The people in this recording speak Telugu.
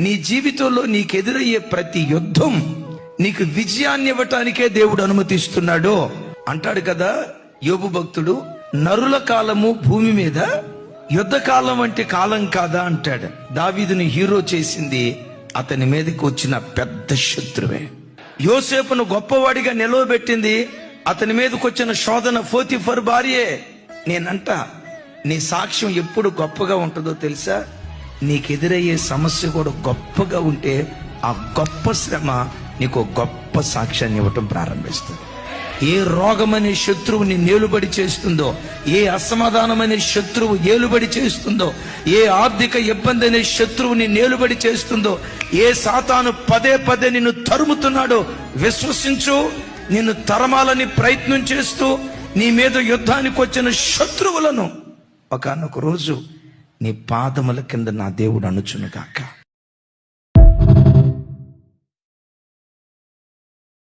నీ జీవితంలో నీకెదురయ్యే ప్రతి యుద్ధం నీకు విజయాన్ని ఇవ్వటానికే దేవుడు అనుమతిస్తున్నాడు అంటాడు కదా యోబు భక్తుడు. నరుల కాలము భూమి మీద యుద్ధ కాలం అంటే కాలం కాదా అంటాడు. దావీదుని హీరో చేసింది అతని మీదకి వచ్చిన పెద్ద శత్రువే. యోసేపును గొప్పవాడిగా నిలవబెట్టింది అతని మీదకి వచ్చిన శోధన పోతీఫర్ భార్యే. నేనంట నీ సాక్ష్యం ఎప్పుడు గొప్పగా ఉంటుందో తెలుసా? నీకెదురయ్యే సమస్య కూడా గొప్పగా ఉంటే ఆ గొప్ప శ్రమ నీకు గొప్ప సాక్ష్యాన్ని ఇవ్వటం ప్రారంభిస్తుంది. ఏ రోగమనే శత్రువు నీ నేలుబడి చేస్తుందో, ఏ అసమాధానమనే శత్రువు ఏలుబడి చేస్తుందో, ఏ ఆర్థిక ఇబ్బంది అనే శత్రువు నీ నేలుబడి చేస్తుందో, ఏ సాతాను పదే పదే నిన్ను తరుముతున్నాడో విశ్వసించు. నిన్ను తరమాలని ప్రయత్నం చేస్తూ నీ మీద యుద్ధానికి వచ్చిన శత్రువులను ఒకానొక రోజు నీ పాదముల కింద నా దేవుడు అణుచును గాక.